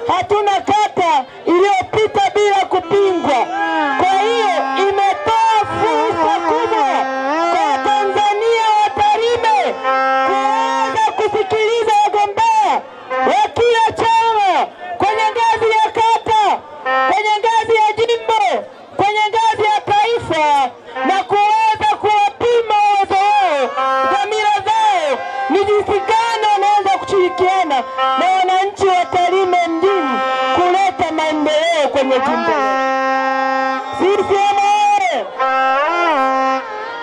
hatuna kata iliyopita bila kupingwa. Kwa hiyo imetoa fursa kubwa kwa Tanzania wa Tarime kuweza kusikiliza wagombea wa kila chama kwenye ngazi ya kata, kwenye ngazi ya jimbo, kwenye ngazi ya taifa, na kuweza kuwapima uwezo wao, dhamira zao, ni jinsi gani wanaweza kushirikiana na wananchi wa Tarime mjini kuleta maendeleo kwenye jimbo.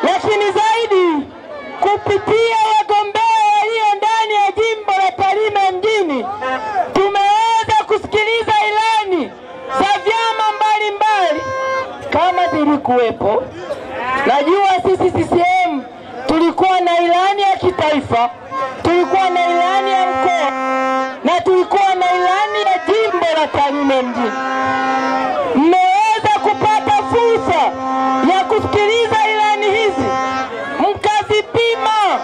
Lakini zaidi kupitia wagombea walio ndani ya jimbo la Tarime mjini, tumeweza kusikiliza ilani za vyama mbalimbali kama zilikuwepo. Najua sisi CCM tulikuwa na ilani ya kitaifa, tulikuwa na ilani ya mkoa, na tulikuwa na ilani ya jimbo la Tarime mjini. Mmeweza kupata fursa ya kusikiliza ilani hizi, mkazipima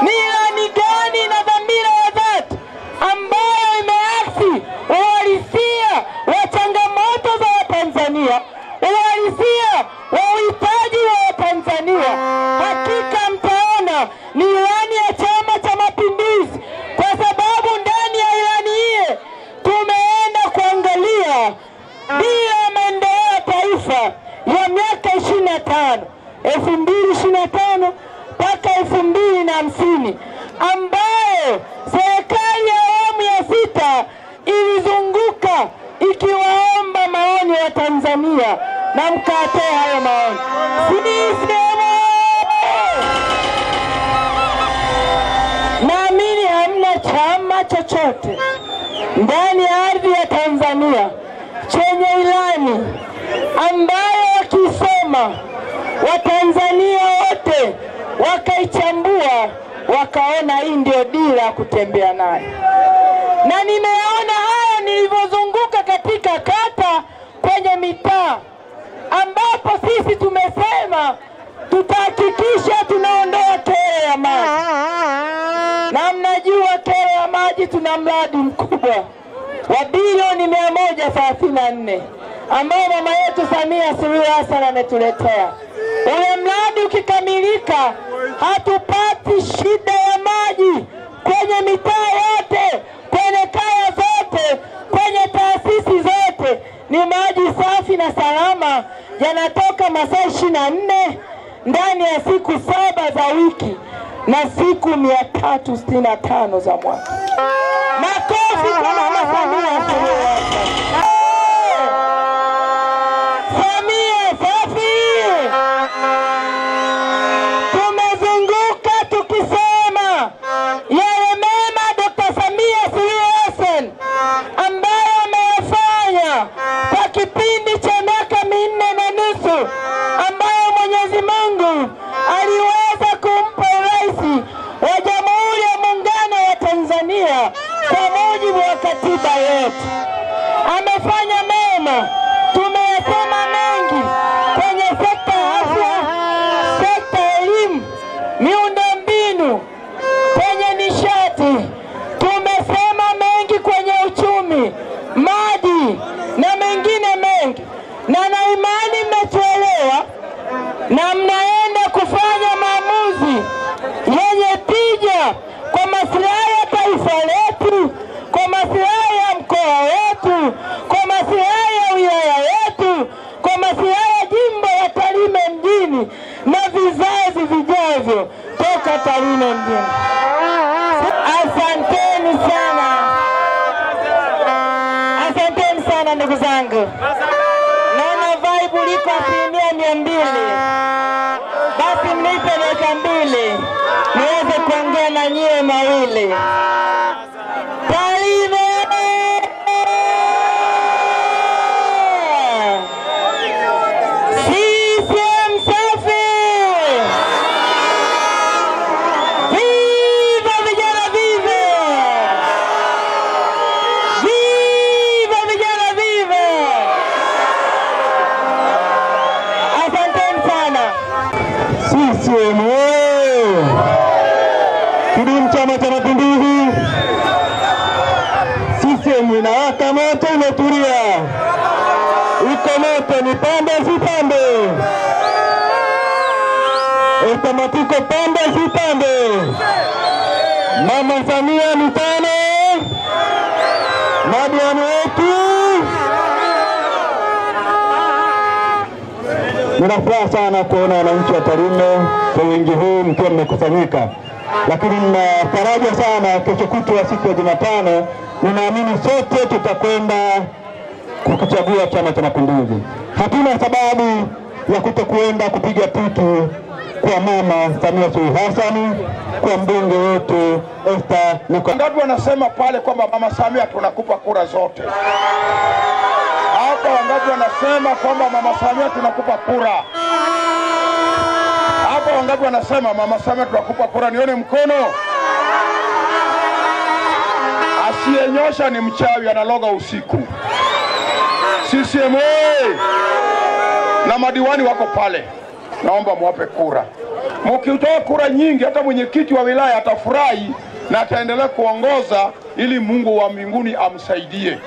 ni ilani gani na dhamira ya dhati ambayo imeaksi uhalisia wa changamoto za Watanzania, uhalisia wa uhitaji wa Watanzania. Hakika mtaona ni ilani ya Chama cha Mapinduzi, kwa sababu ndani ya ilani hii tumeenda kuangalia dira ya maendeleo ya taifa ya miaka 25, 2025 mpaka 2050, ambayo serikali ya awamu ya 6 ilizunguka ikiwaomba maoni ya Tanzania na mkatoa hayo maoni. Naamini hamna chama chochote ndani ya ardhi ya Tanzania chenye ilani ambayo wakisoma Watanzania wote wakaichambua wakaona hii ndio dira ya kutembea nayo. Na nimeona haya nilivyozunguka katika kata, kwenye mitaa, ambapo sisi tumesema tutahakikisha tunaondoa kero ya maji. Na mnajua kero ya maji, tuna mradi mkubwa wa bilioni 134 ambao mama yetu Samia Suluhu Hassan ametuletea. Ule mradi ukikamilika, hatupati shida ya maji kwenye mitaa yote, kwenye kaya zote, kwenye taasisi zote. Ni maji safi na salama, yanatoka masaa 24 ndani ya siku 7 za wiki na siku 365 za mwaka. Makofi kwa mama Samia Suluhu Hassan. Samia safi! Tumezunguka tukisema yale mema Dr. Samia Suluhu Hassan ambayo amefanya kwa kipindi cha miaka 4.5, ambayo Mwenyezi Mungu aliweza kumpa rais wa Jamhuri ya Muungano wa Tanzania kwa mujibu wa katiba yetu. Amefanya mema, tumeyasema mengi kwenye sekta ya afya, sekta ya elimu, miundombinu, kwenye nishati. Tumesema mengi kwenye uchumi, maji na mengine mengi. Na imani mmetuelewa na mnaenda kufanya maamuzi yenye tija kwa maslahi ya taifa letu, kwa maslahi ya mkoa wetu, kwa maslahi ya wilaya yetu, kwa maslahi ya jimbo la Tarime mjini na vizazi vijavyo toka Tarime mjini. Asanteni sana. Asanteni sana ndugu zangu. Naona vibe liko 200%. Basi mnipe dakika 2 niweze kuongea na nyie mawili. Tarime! CCM safi! Viva vijana, viva! Viva vijana, viva! Asanteni sana. CCM! Kidumu Chama cha Mapinduzi! CCM inawaka moto, imetulia. Iko moto, ni pande si pande. Etamatiko pande si pande. Mama Samia mitano. Madiwani wetu. Ninafuraha sana kuona wananchi wa Tarime kwa wingi huu mkiwa mmekusanyika. Lakini nina faraja sana kesho kutwa siku ya Jumatano, ninaamini sote tutakwenda kukichagua Chama cha Mapinduzi. Hatuna sababu ya kutokwenda kupiga pitu kwa Mama Samia Suluhu Hassan, kwa mbunge wetu Esther Luka. Ngapi wanasema pale kwamba Mama Samia tunakupa kura zote? Hapa wangapi wanasema kwamba Mama Samia tunakupa kura? Hapa wangapi wanasema Mama Samia tunakupa kura? Nione mkono. Asiyenyosha ni mchawi, analoga usiku. CCM na madiwani wako pale, naomba muwape kura. Mkitoa kura nyingi, hata mwenyekiti wa wilaya atafurahi na ataendelea kuongoza ili Mungu wa mbinguni amsaidie.